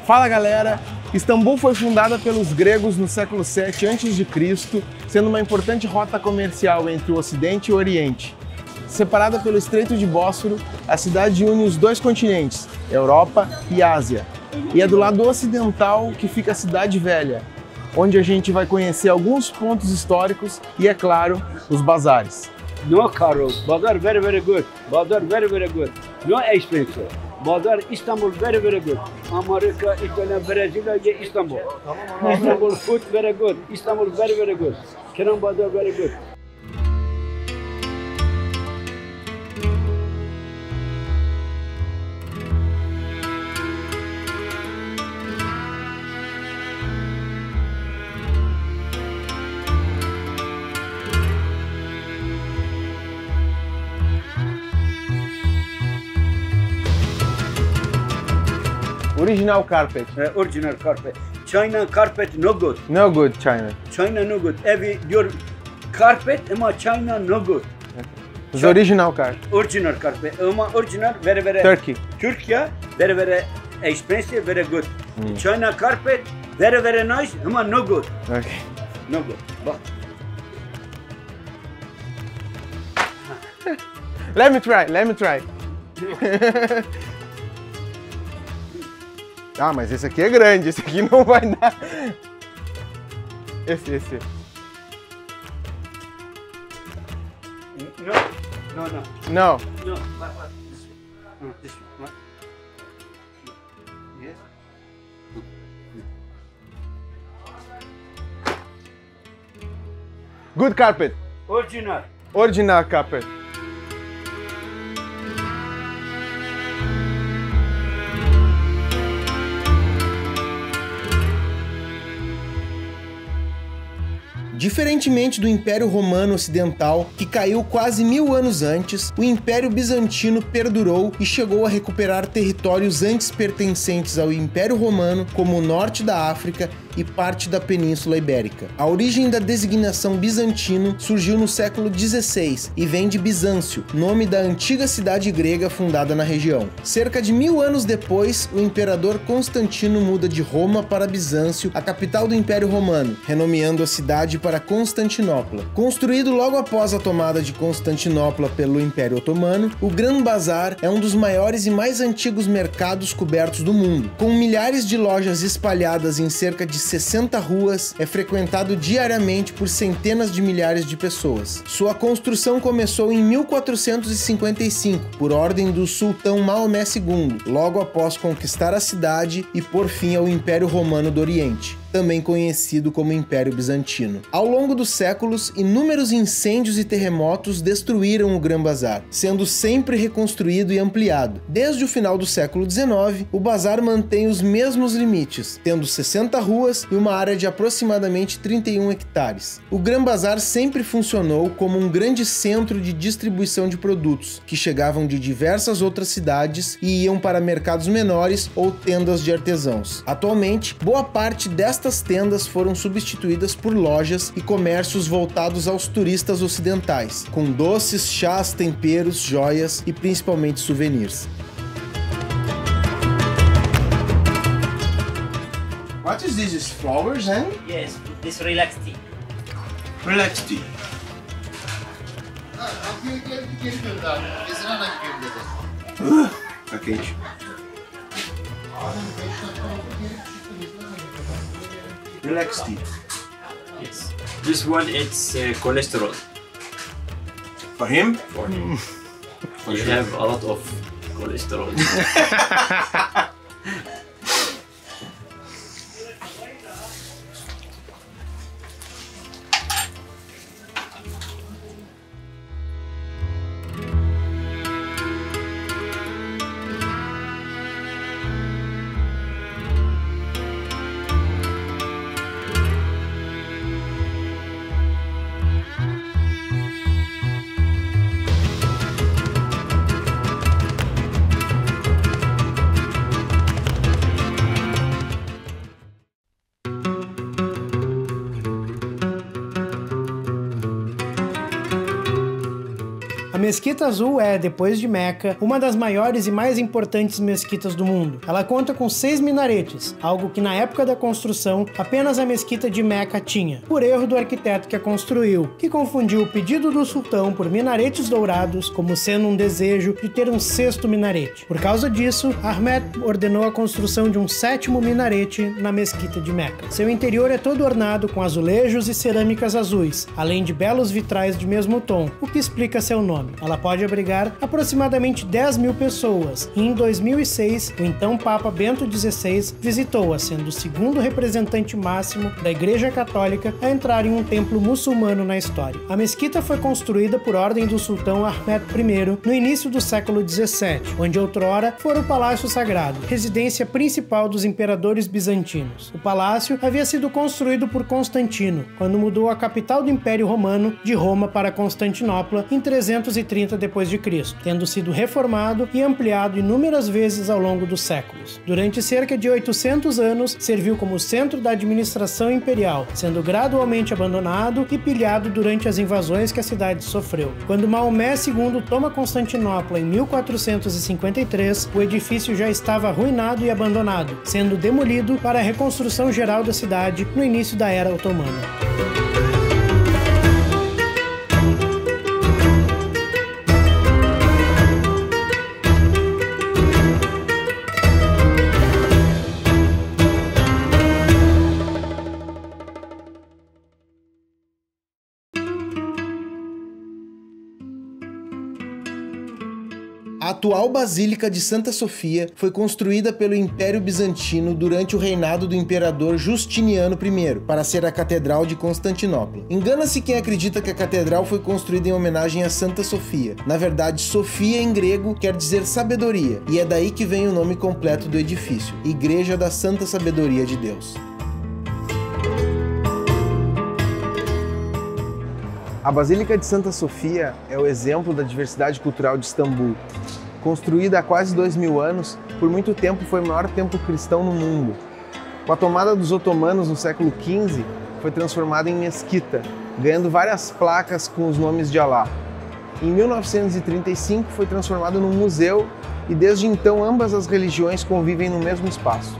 Fala galera! Istambul foi fundada pelos gregos no século VII a.C., sendo uma importante rota comercial entre o Ocidente e o Oriente. Separada pelo Estreito de Bósforo, a cidade une os dois continentes, Europa e Ásia. E é do lado ocidental que fica a Cidade Velha, onde a gente vai conhecer alguns pontos históricos e, é claro, os bazares. No, Carol, bazar very good. Bazar very good. No expensive. Bazar Istanbul very good. America, Italy, Brazil, Istanbul. Istanbul food very good. Istanbul very good. Kenan bazar very good. Original carpet. Original carpet. China carpet no good. No good, China. China no good. Your carpet, China no good. The original carpet. Original carpet. Original very Turkey. Turkey very expensive, very good. China carpet very nice, no good. Okay. No good. But Let me try. Ah, mas esse aqui é grande, esse aqui não vai dar. Esse. No. Não. This one. Yes. Good carpet. Original carpet. Diferentemente do Império Romano Ocidental, que caiu quase 1000 anos antes, o Império Bizantino perdurou e chegou a recuperar territórios antes pertencentes ao Império Romano, como o norte da África e parte da Península Ibérica. A origem da designação bizantino surgiu no século XVI e vem de Bizâncio, nome da antiga cidade grega fundada na região. Cerca de 1000 anos depois, o imperador Constantino muda de Roma para Bizâncio, a capital do Império Romano, renomeando a cidade para Constantinopla. Construído logo após a tomada de Constantinopla pelo Império Otomano, o Gran Bazar é um dos maiores e mais antigos mercados cobertos do mundo. Com milhares de lojas espalhadas em cerca de 60 ruas, é frequentado diariamente por centenas de milhares de pessoas. Sua construção começou em 1455, por ordem do sultão Maomé II, logo após conquistar a cidade e pôr fim ao Império Romano do Oriente, também conhecido como Império Bizantino. Ao longo dos séculos, inúmeros incêndios e terremotos destruíram o Gran Bazar, sendo sempre reconstruído e ampliado. Desde o final do século XIX, o bazar mantém os mesmos limites, tendo 60 ruas e uma área de aproximadamente 31 hectares. O Gran Bazar sempre funcionou como um grande centro de distribuição de produtos, que chegavam de diversas outras cidades e iam para mercados menores ou tendas de artesãos. Atualmente, boa parte destas tendas foram substituídas por lojas e comércios voltados aos turistas ocidentais, com doces, chás, temperos, joias e principalmente souvenirs. What is this? Is flowers and? Yes, this relax tea. Relax tea. Tá quente. Relax tea. Yes. This one it's cholesterol. For him? For him. You have a lot of cholesterol. A Mesquita Azul é, depois de Meca, uma das maiores e mais importantes mesquitas do mundo. Ela conta com 6 minaretes, algo que na época da construção apenas a mesquita de Meca tinha, por erro do arquiteto que a construiu, que confundiu o pedido do sultão por minaretes dourados como sendo um desejo de ter um 6º minarete. Por causa disso, Ahmed ordenou a construção de um 7º minarete na mesquita de Meca. Seu interior é todo ornado com azulejos e cerâmicas azuis, além de belos vitrais de mesmo tom, o que explica seu nome. Ela pode abrigar aproximadamente 10.000 pessoas, e em 2006, o então Papa Bento XVI visitou-a, sendo o 2º representante máximo da Igreja Católica a entrar em um templo muçulmano na história. A mesquita foi construída por ordem do sultão Ahmed I no início do século XVII, onde outrora fora o Palácio Sagrado, residência principal dos imperadores bizantinos. O palácio havia sido construído por Constantino, quando mudou a capital do Império Romano de Roma para Constantinopla em 330 d.C., tendo sido reformado e ampliado inúmeras vezes ao longo dos séculos. Durante cerca de 800 anos, serviu como centro da administração imperial, sendo gradualmente abandonado e pilhado durante as invasões que a cidade sofreu. Quando Maomé II toma Constantinopla em 1453, o edifício já estava arruinado e abandonado, sendo demolido para a reconstrução geral da cidade no início da Era Otomana. A atual Basílica de Santa Sofia foi construída pelo Império Bizantino durante o reinado do imperador Justiniano I, para ser a Catedral de Constantinopla. Engana-se quem acredita que a catedral foi construída em homenagem a Santa Sofia. Na verdade, Sofia em grego quer dizer sabedoria, e é daí que vem o nome completo do edifício, Igreja da Santa Sabedoria de Deus. A Basílica de Santa Sofia é o exemplo da diversidade cultural de Istambul. Construída há quase 2.000 anos, por muito tempo foi o maior templo cristão no mundo. Com a tomada dos otomanos no século XV, foi transformada em mesquita, ganhando várias placas com os nomes de Alá. Em 1935 foi transformada num museu e desde então ambas as religiões convivem no mesmo espaço.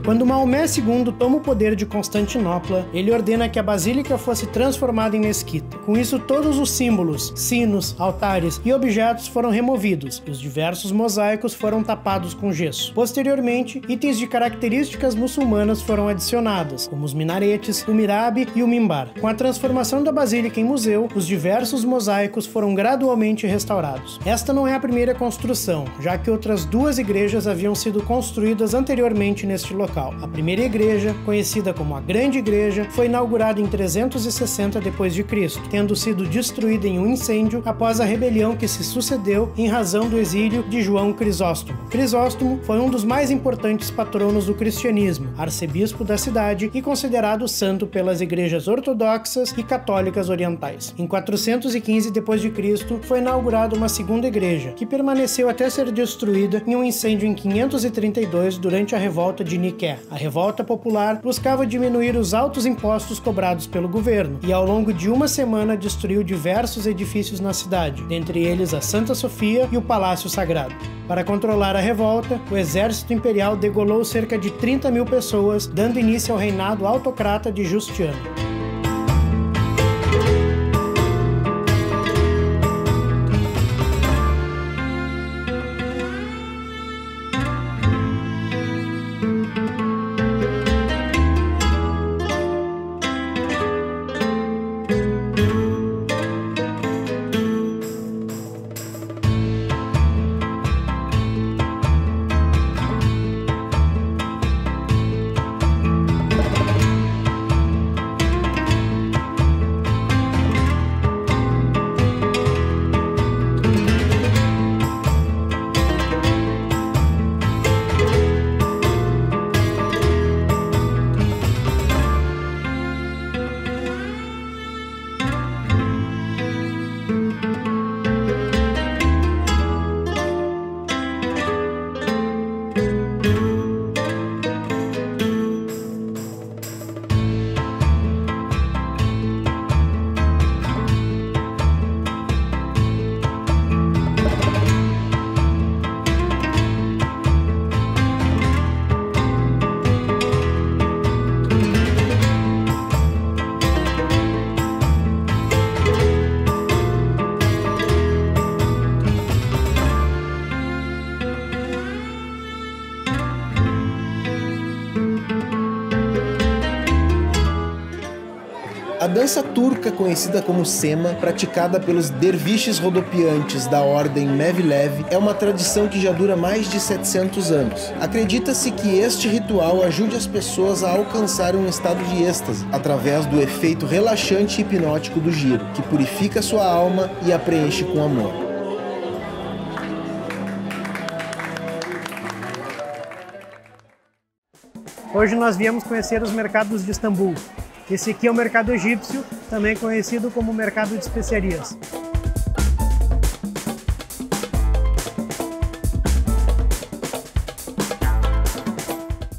Quando Maomé II toma o poder de Constantinopla, ele ordena que a basílica fosse transformada em mesquita. Com isso, todos os símbolos, sinos, altares e objetos foram removidos, e os diversos mosaicos foram tapados com gesso. Posteriormente, itens de características muçulmanas foram adicionadas, como os minaretes, o mirabe e o mimbar. Com a transformação da basílica em museu, os diversos mosaicos foram gradualmente restaurados. Esta não é a primeira construção, já que outras 2 igrejas haviam sido construídas anteriormente neste local. A primeira igreja, conhecida como a Grande Igreja, foi inaugurada em 360 d.C., tendo sido destruída em um incêndio após a rebelião que se sucedeu em razão do exílio de João Crisóstomo. Crisóstomo foi um dos mais importantes patronos do cristianismo, arcebispo da cidade e considerado santo pelas igrejas ortodoxas e católicas orientais. Em 415 d.C., foi inaugurada uma segunda igreja, que permaneceu até ser destruída em um incêndio em 532 durante a revolta de Niqué. A revolta popular buscava diminuir os altos impostos cobrados pelo governo e ao longo de uma semana destruiu diversos edifícios na cidade, dentre eles a Santa Sofia e o Palácio Sagrado. Para controlar a revolta, o exército imperial degolou cerca de 30.000 pessoas, dando início ao reinado autocrata de Justiniano. dança turca conhecida como sema, praticada pelos derviches rodopiantes da ordem Mevlev, é uma tradição que já dura mais de 700 anos. Acredita-se que este ritual ajude as pessoas a alcançar um estado de êxtase, através do efeito relaxante e hipnótico do giro, que purifica sua alma e a preenche com amor. Hoje nós viemos conhecer os mercados de Istambul. Esse aqui é o mercado egípcio, também conhecido como mercado de especiarias.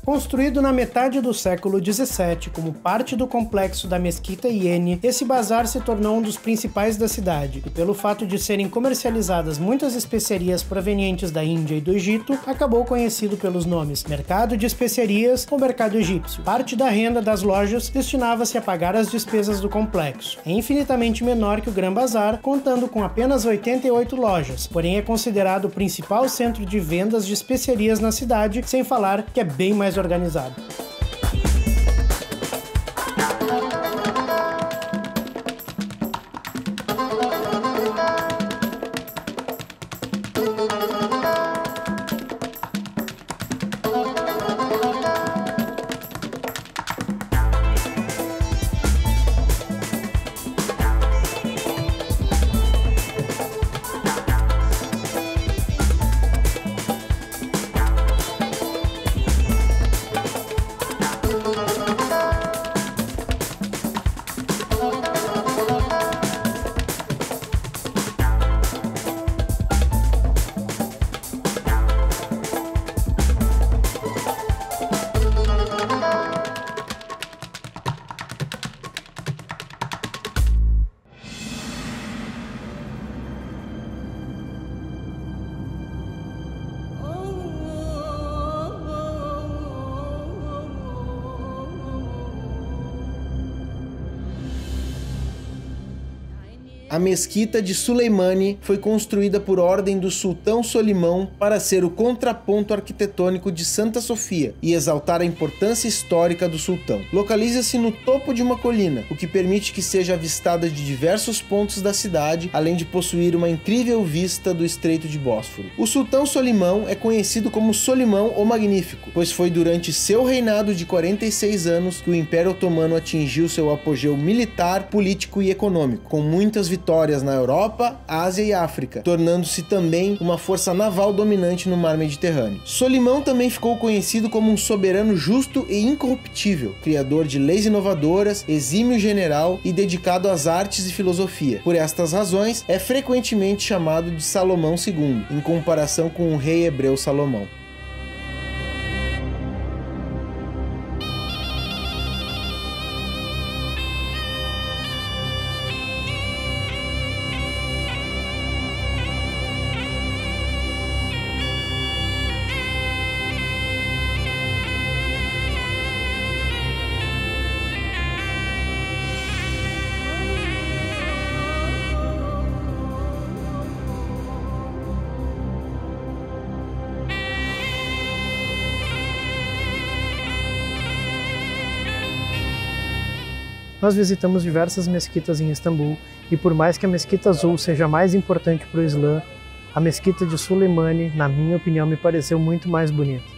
Construído na metade do século XVII como parte do complexo da Mesquita Iene, esse bazar se tornou um dos principais da cidade, e pelo fato de serem comercializadas muitas especiarias provenientes da Índia e do Egito, acabou conhecido pelos nomes Mercado de Especiarias ou Mercado Egípcio. Parte da renda das lojas destinava-se a pagar as despesas do complexo. É infinitamente menor que o Gran Bazar, contando com apenas 88 lojas, porém é considerado o principal centro de vendas de especiarias na cidade, sem falar que é bem mais organizado. A mesquita de Suleimani foi construída por ordem do sultão Solimão para ser o contraponto arquitetônico de Santa Sofia e exaltar a importância histórica do sultão. Localiza-se no topo de uma colina, o que permite que seja avistada de diversos pontos da cidade, além de possuir uma incrível vista do Estreito de Bósforo. O sultão Solimão é conhecido como Solimão o Magnífico, pois foi durante seu reinado de 46 anos que o Império Otomano atingiu seu apogeu militar, político e econômico, com muitas vitórias na Europa, Ásia e África, tornando-se também uma força naval dominante no mar Mediterrâneo. Solimão também ficou conhecido como um soberano justo e incorruptível, criador de leis inovadoras, exímio general e dedicado às artes e filosofia. Por estas razões, é frequentemente chamado de Salomão II, em comparação com o rei hebreu Salomão. Nós visitamos diversas mesquitas em Istambul e por mais que a Mesquita Azul seja mais importante para o Islã, a Mesquita de Suleimani, na minha opinião, me pareceu muito mais bonita.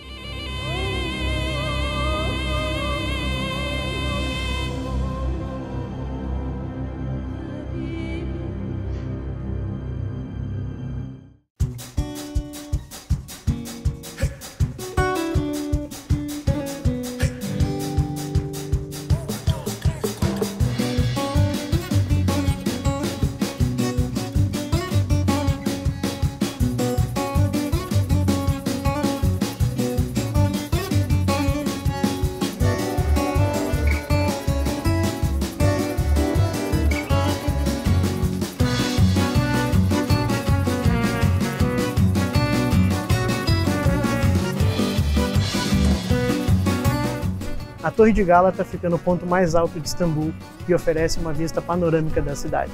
A Torre de Gálata fica no ponto mais alto de Istambul e oferece uma vista panorâmica da cidade.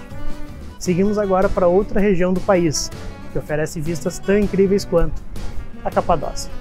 Seguimos agora para outra região do país, que oferece vistas tão incríveis quanto a Capadócia.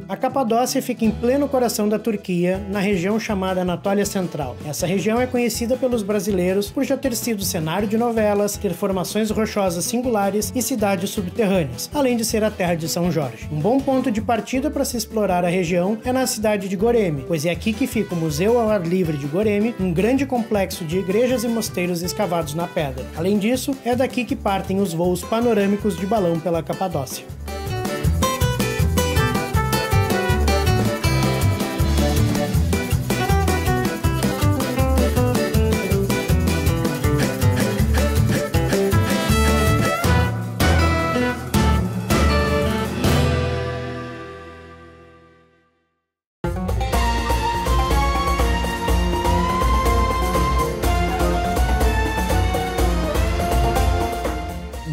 A Capadócia fica em pleno coração da Turquia, na região chamada Anatólia Central. Essa região é conhecida pelos brasileiros por já ter sido cenário de novelas, ter formações rochosas singulares e cidades subterrâneas, além de ser a terra de São Jorge. Um bom ponto de partida para se explorar a região é na cidade de Goreme, pois é aqui que fica o Museu ao Ar Livre de Goreme, um grande complexo de igrejas e mosteiros escavados na pedra. Além disso, é daqui que partem os voos panorâmicos de balão pela Capadócia.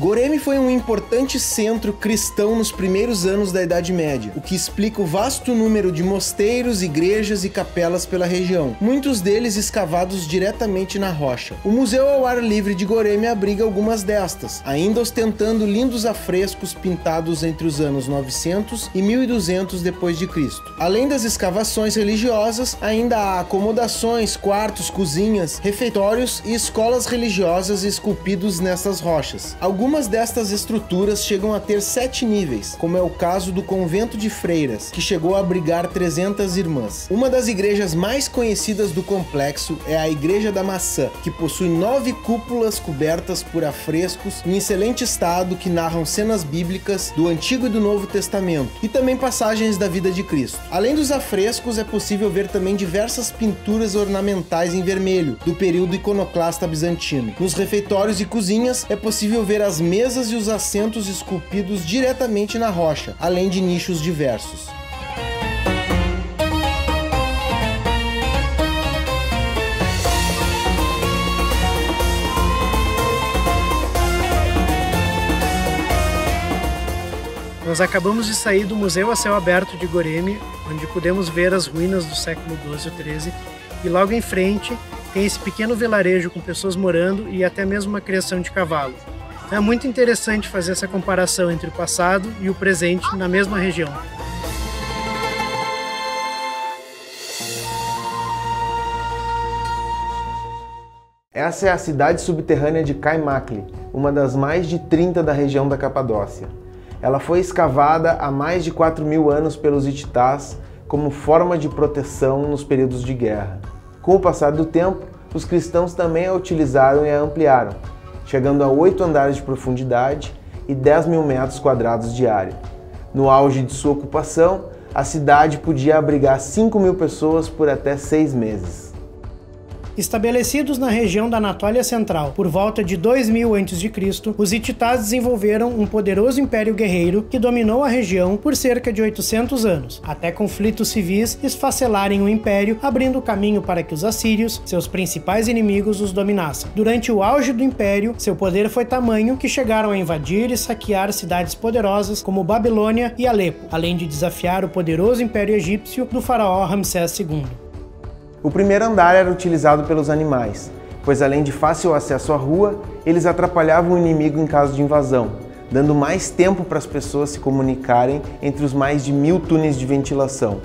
Goreme foi um importante centro cristão nos primeiros anos da Idade Média, o que explica o vasto número de mosteiros, igrejas e capelas pela região, muitos deles escavados diretamente na rocha. O Museu ao Ar Livre de Goreme abriga algumas destas, ainda ostentando lindos afrescos pintados entre os anos 900 e 1200 d.C. Além das escavações religiosas, ainda há acomodações, quartos, cozinhas, refeitórios e escolas religiosas esculpidos nessas rochas. Algumas destas estruturas chegam a ter 7 níveis, como é o caso do Convento de Freiras, que chegou a abrigar 300 irmãs. Uma das igrejas mais conhecidas do complexo é a Igreja da Maçã, que possui 9 cúpulas cobertas por afrescos em excelente estado que narram cenas bíblicas do Antigo e do Novo Testamento, e também passagens da vida de Cristo. Além dos afrescos, é possível ver também diversas pinturas ornamentais em vermelho, do período iconoclasta bizantino. Nos refeitórios e cozinhas, é possível ver as mesas e os assentos esculpidos diretamente na rocha, além de nichos diversos. Nós acabamos de sair do Museu a Céu Aberto de Goreme, onde pudemos ver as ruínas do século XII ou XIII, e logo em frente tem esse pequeno vilarejo com pessoas morando e até mesmo uma criação de cavalo. É muito interessante fazer essa comparação entre o passado e o presente na mesma região. Essa é a cidade subterrânea de Kaymakli, uma das mais de 30 da região da Capadócia. Ela foi escavada há mais de 4.000 anos pelos hititás como forma de proteção nos períodos de guerra. Com o passar do tempo, os cristãos também a utilizaram e a ampliaram, chegando a 8 andares de profundidade e 10.000 metros quadrados de área. No auge de sua ocupação, a cidade podia abrigar 5.000 pessoas por até 6 meses. Estabelecidos na região da Anatólia Central por volta de 2000 a.C., os hititás desenvolveram um poderoso império guerreiro que dominou a região por cerca de 800 anos, até conflitos civis esfacelarem o império, abrindo caminho para que os assírios, seus principais inimigos, os dominassem. Durante o auge do império, seu poder foi tamanho que chegaram a invadir e saquear cidades poderosas como Babilônia e Alepo, além de desafiar o poderoso império egípcio do faraó Ramsés II. O primeiro andar era utilizado pelos animais, pois além de fácil acesso à rua, eles atrapalhavam o inimigo em caso de invasão, dando mais tempo para as pessoas se comunicarem entre os mais de 1000 túneis de ventilação.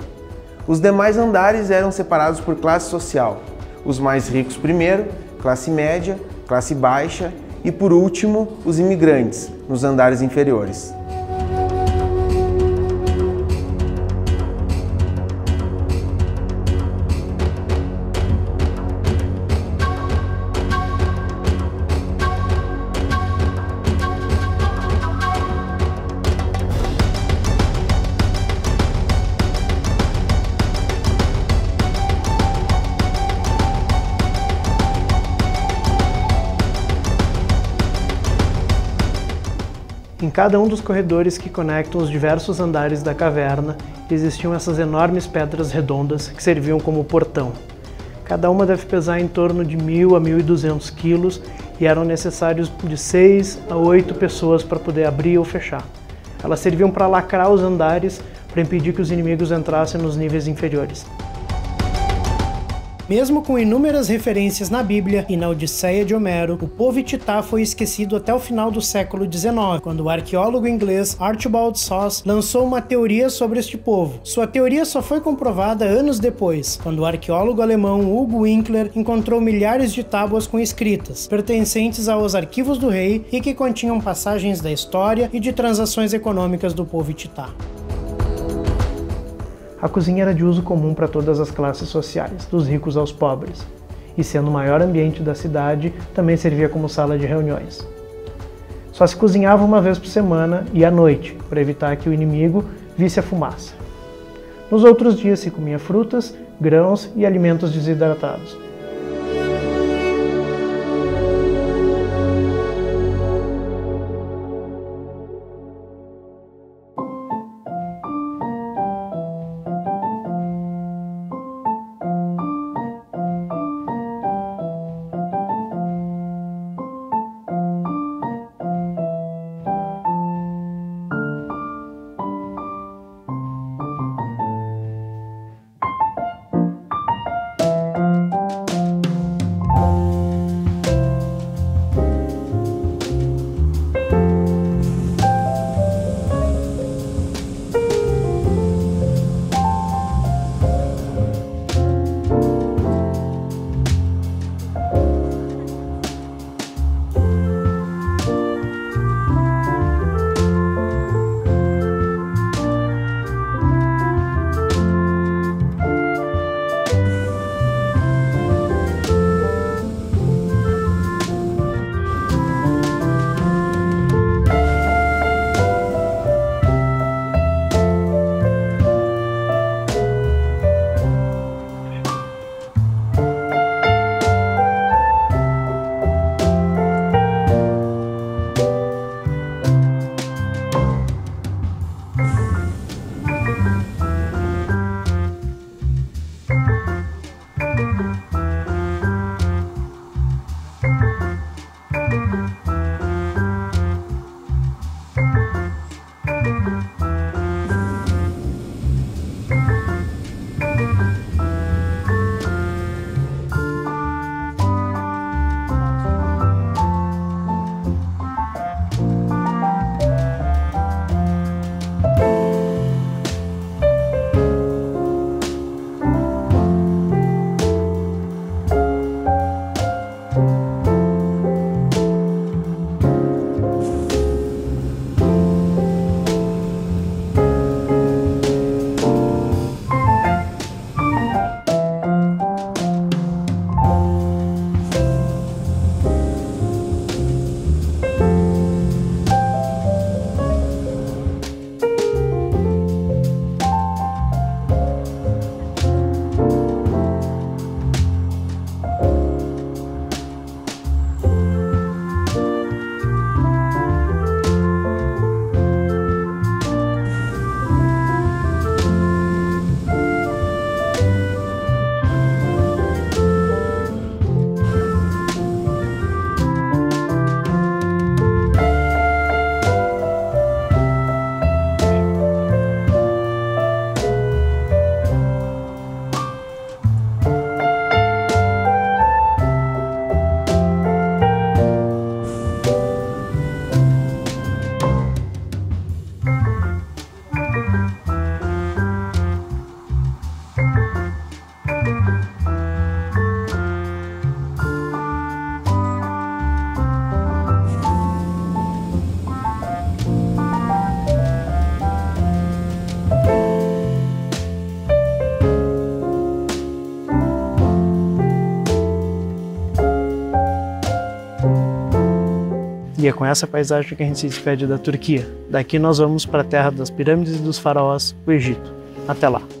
Os demais andares eram separados por classe social, os mais ricos primeiro, classe média, classe baixa e, por último, os imigrantes, nos andares inferiores. Em cada um dos corredores que conectam os diversos andares da caverna, existiam essas enormes pedras redondas que serviam como portão. Cada uma deve pesar em torno de 1.000 a 1.200 quilos e eram necessários de 6 a 8 pessoas para poder abrir ou fechar. Elas serviam para lacrar os andares para impedir que os inimigos entrassem nos níveis inferiores. Mesmo com inúmeras referências na Bíblia e na Odisseia de Homero, o povo hitita foi esquecido até o final do século XIX, quando o arqueólogo inglês Archibald Soss lançou uma teoria sobre este povo. Sua teoria só foi comprovada anos depois, quando o arqueólogo alemão Hugo Winkler encontrou milhares de tábuas com escritas, pertencentes aos arquivos do rei e que continham passagens da história e de transações econômicas do povo hitita. A cozinha era de uso comum para todas as classes sociais, dos ricos aos pobres, e sendo o maior ambiente da cidade, também servia como sala de reuniões. Só se cozinhava uma vez por semana e à noite, para evitar que o inimigo visse a fumaça. Nos outros dias se comia frutas, grãos e alimentos desidratados. E é com essa paisagem que a gente se despede da Turquia. Daqui nós vamos para a terra das pirâmides e dos faraós, o Egito. Até lá!